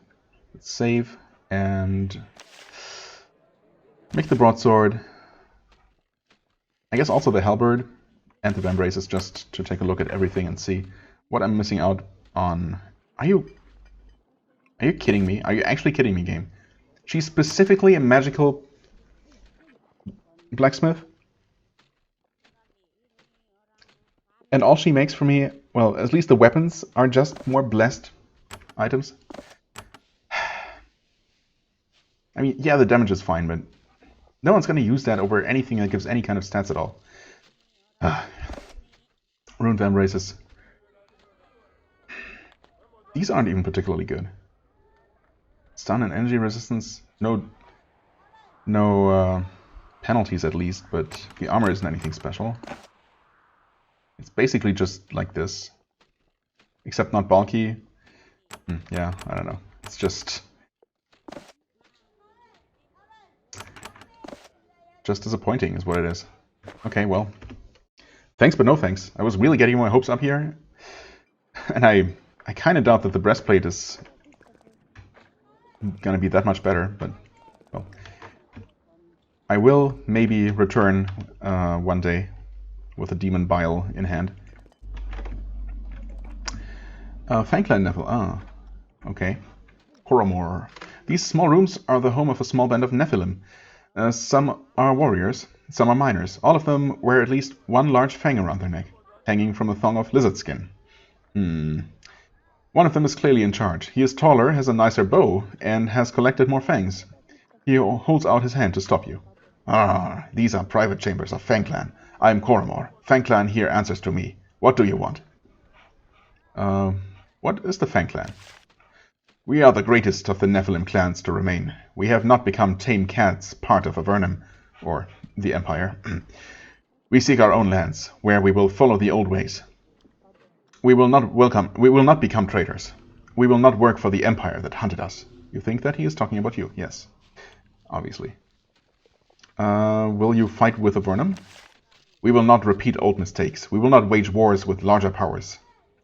let's save and make the broadsword. I guess also the halberd and the vambraces, just to take a look at everything and see what I'm missing out on. Are you kidding me? Are you actually kidding me, game? She's specifically a magical blacksmith? And all she makes for me, well, at least the weapons are just more blessed items. I mean, yeah, the damage is fine, but no one's going to use that over anything that gives any kind of stats at all. Ruined vambraces. These aren't even particularly good. Stun and energy resistance. No penalties at least, but the armor isn't anything special. It's basically just like this. Except not bulky. Yeah, I don't know. It's just disappointing is what it is. Okay, well. Thanks, but no thanks. I was really getting my hopes up here. And I kind of doubt that the breastplate is gonna be that much better, but well. I will maybe return one day with a demon bile in hand. Fangclan Neville. Ah, okay. Coromor. These small rooms are the home of a small band of Nephilim. Some are warriors, some are miners. All of them wear at least one large fang around their neck, hanging from a thong of lizard skin. One of them is clearly in charge. He is taller, has a nicer bow, and has collected more fangs. He holds out his hand to stop you. Ah, these are private chambers of Fangclan. I am Coromor. Fangclan here answers to me. What do you want? What is the Fangclan? We are the greatest of the Nephilim clans to remain. We have not become tame cats, part of Avernum, or the Empire. We seek our own lands, where we will follow the old ways. We will not become traitors. We will not work for the Empire that hunted us. You think that he is talking about you? Yes. Obviously. Will you fight with Avernum? We will not repeat old mistakes. We will not wage wars with larger powers.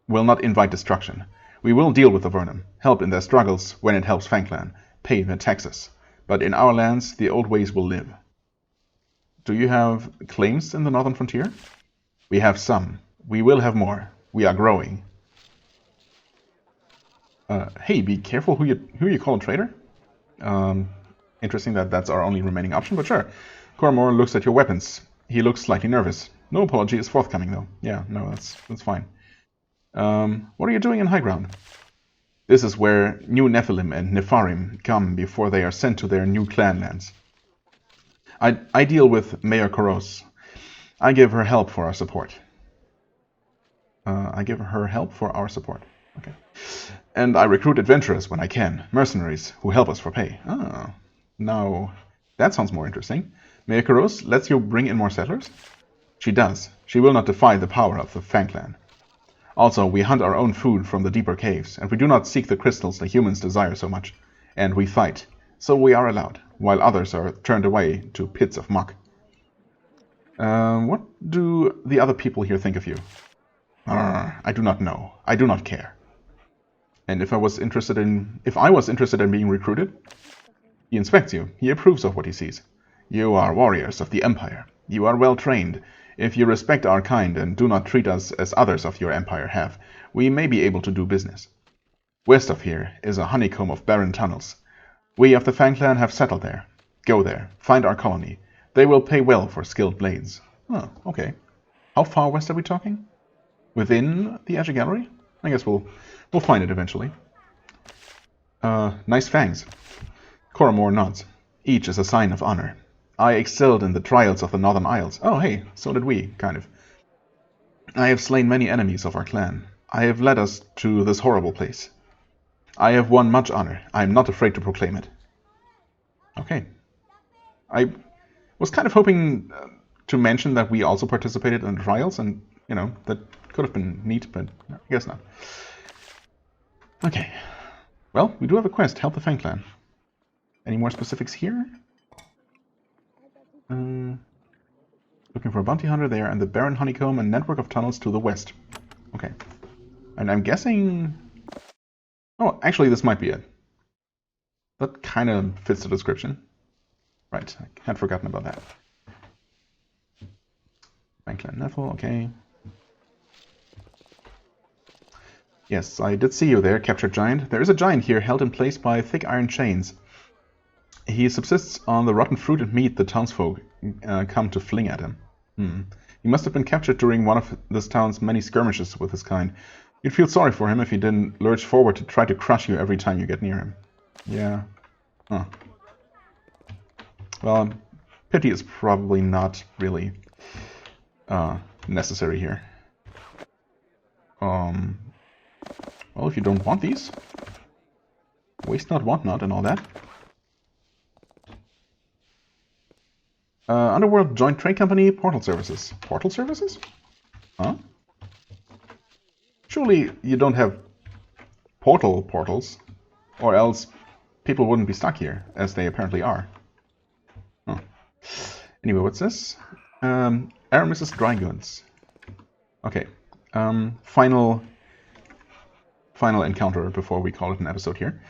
Will not invite destruction. We will deal with Avernum, help in their struggles when it helps Fangclan, pay their taxes. But in our lands, the old ways will live. Do you have claims in the northern frontier? We have some. We will have more. We are growing. Hey, be careful who you call a traitor. Interesting that that's our only remaining option, but sure. Coromor looks at your weapons. He looks slightly nervous. No apology is forthcoming, though. Yeah, no, that's fine. What are you doing in Highground? This is where new Nephilim and Nepharim come before they are sent to their new clan lands. I deal with Mayor Koros. I give her help for our support. Okay. And I recruit adventurers when I can, mercenaries who help us for pay. Ah, now that sounds more interesting. Mayor Caros lets you bring in more settlers? She does. She will not defy the power of the Fang clan. Also, we hunt our own food from the deeper caves, and we do not seek the crystals the humans desire so much. And we fight, so we are allowed, while others are turned away to pits of muck. What do the other people here think of you? I do not know. I do not care. And if I was interested in being recruited, he inspects you. He approves of what he sees. You are warriors of the Empire. You are well trained. If you respect our kind and do not treat us as others of your empire have, we may be able to do business. West of here is a honeycomb of barren tunnels. We of the Fang clan have settled there. Go there. Find our colony. They will pay well for skilled blades. Oh, okay. How far west are we talking? Within the Azure Gallery? I guess we'll find it eventually. Nice fangs. Coramore nods. Each is a sign of honor. I excelled in the trials of the Northern Isles. Oh, hey, so did we, kind of. I have slain many enemies of our clan. I have led us to this horrible place. I have won much honor. I am not afraid to proclaim it. Okay. I was kind of hoping to mention that we also participated in the trials, and, you know, that could have been neat, but I guess not. Okay. Well, we do have a quest. Help the Fang clan. Any more specifics here? Looking for a bounty hunter there, and the barren honeycomb and network of tunnels to the west. Okay. And I'm guessing... Oh, actually, this might be it. That kind of fits the description. Right, I had forgotten about that. Franklin Neville, okay. Yes, I did see you there, captured giant. There is a giant here, held in place by thick iron chains. He subsists on the rotten fruit and meat the townsfolk come to fling at him. He must have been captured during one of this town's many skirmishes with his kind. You'd feel sorry for him if he didn't lurch forward to try to crush you every time you get near him. Yeah. Huh. Well, pity is probably not really necessary here. Well, if you don't want these, waste not, want not, and all that. Underworld Joint Trade Company, Portal Services. Portal Services? Huh? Surely you don't have portals, or else people wouldn't be stuck here, as they apparently are. Huh. Anyway, what's this? Aramis's Dry Goods. Okay. Final encounter before we call it an episode here.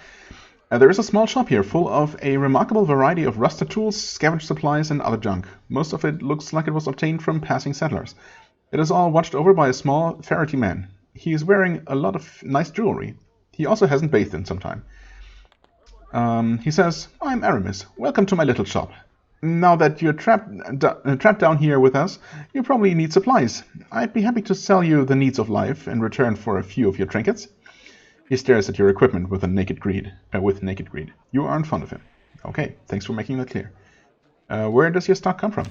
There is a small shop here full of a remarkable variety of rusted tools, scavenged supplies, and other junk. Most of it looks like it was obtained from passing settlers. It is all watched over by a small, ferrety man. He is wearing a lot of nice jewelry. He also hasn't bathed in some time. He says, "I'm Aramis. Welcome to my little shop. Now that you're trapped down here with us, you probably need supplies. I'd be happy to sell you the needs of life in return for a few of your trinkets." He stares at your equipment with naked greed. You aren't fond of him. Okay, thanks for making that clear. Where does your stock come from?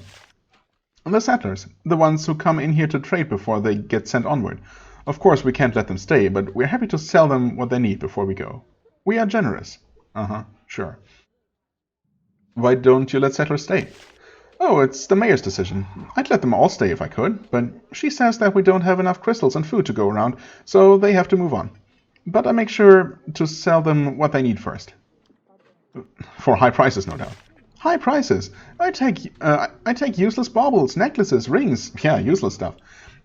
The settlers, the ones who come in here to trade before they get sent onward. Of course, we can't let them stay, but we're happy to sell them what they need before we go. We are generous. Sure. Why don't you let settlers stay? Oh, it's the mayor's decision. I'd let them all stay if I could, but she says that we don't have enough crystals and food to go around, so they have to move on. But I make sure to sell them what they need first. For high prices, no doubt. High prices? I take useless baubles, necklaces, rings. Yeah, useless stuff.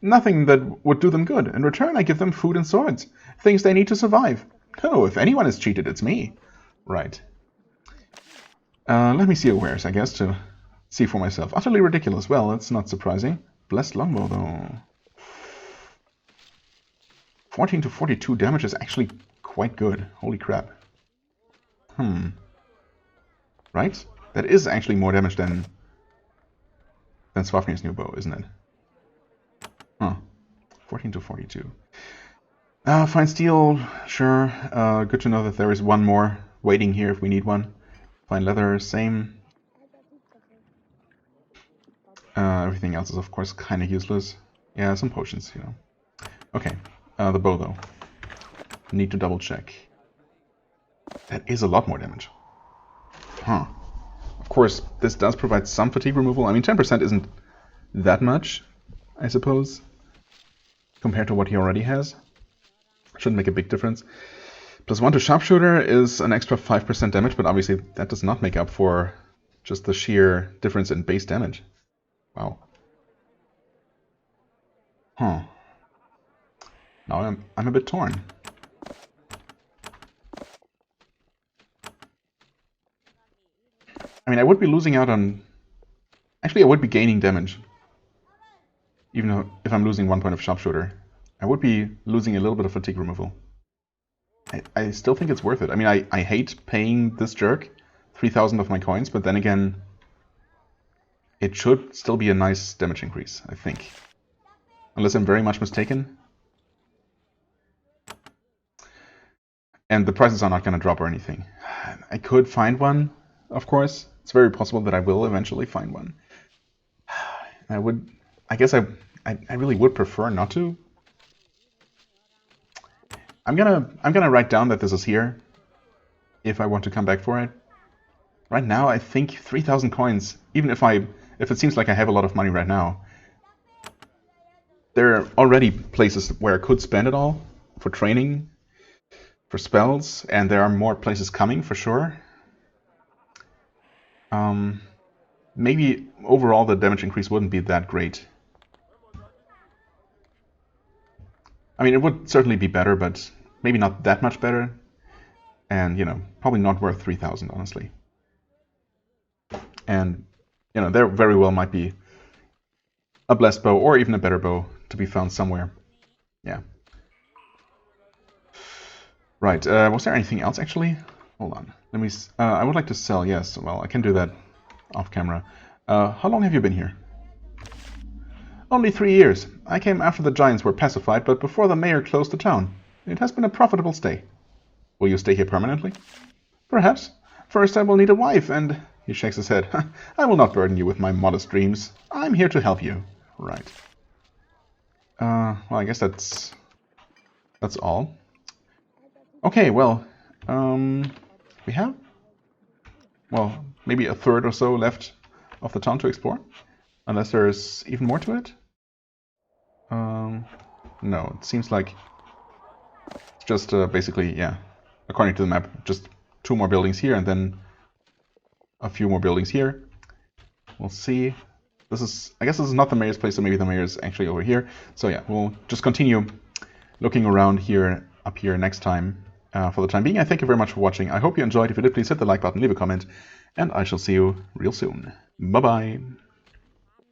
Nothing that would do them good. In return, I give them food and swords. Things they need to survive. Oh, if anyone is cheated, it's me. Right. Let me see your wares, I guess, to see for myself. Utterly ridiculous. Well, it's not surprising. Blessed longbow, though. 14 to 42 damage is actually quite good. Holy crap. Right? That is actually more damage than Swafnir's new bow, isn't it? Huh. 14 to 42. Fine steel, sure. Good to know that there is one more waiting here if we need one. Fine leather, same. Everything else is, of course, kind of useless. Yeah, some potions, you know. Okay. The bow, though. Need to double check. That is a lot more damage. Huh. Of course, this does provide some fatigue removal. I mean, 10% isn't that much, I suppose, compared to what he already has. Shouldn't make a big difference. +1 to sharpshooter is an extra 5% damage, but obviously that does not make up for just the sheer difference in base damage. Wow. Huh. Now I'm a bit torn. I mean, I would be losing out on... Actually, I would be gaining damage. Even though if I'm losing 1 point of sharpshooter. I would be losing a little bit of fatigue removal. I still think it's worth it. I mean, I hate paying this jerk 3,000 of my coins, but then again, it should still be a nice damage increase, I think. Unless I'm very much mistaken. And the prices are not going to drop or anything. I could find one, of course. It's very possible that I will eventually find one. I guess I really would prefer not to. I'm gonna write down that this is here if I want to come back for it. Right now, I think 3,000 coins. Even if it seems like I have a lot of money right now, there are already places where I could spend it all for training, for spells, and there are more places coming for sure. Maybe overall the damage increase wouldn't be that great. I mean, it would certainly be better, but maybe not that much better. And, you know, probably not worth 3,000, honestly. And, you know, there very well might be a blessed bow or even a better bow to be found somewhere. Yeah. Right, was there anything else, actually? Hold on. Let me... I would like to sell, yes. Well, I can do that off camera. How long have you been here? Only 3 years. I came after the giants were pacified, but before the mayor closed the town. It has been a profitable stay. Will you stay here permanently? Perhaps. First I will need a wife, and... He shakes his head. I will not burden you with my modest dreams. I'm here to help you. Right. Well, I guess that's all. Okay, well, we have, well, maybe a third or so left of the town to explore, unless there's even more to it. No, it seems like it's just basically, yeah, according to the map, just 2 more buildings here and then a few more buildings here. We'll see. I guess this is not the mayor's place, so maybe the mayor's actually over here. So yeah, we'll just continue looking around here, up here next time. For the time being, I thank you very much for watching. I hope you enjoyed. If you did, please hit the like button, leave a comment, and I shall see you real soon. Bye-bye.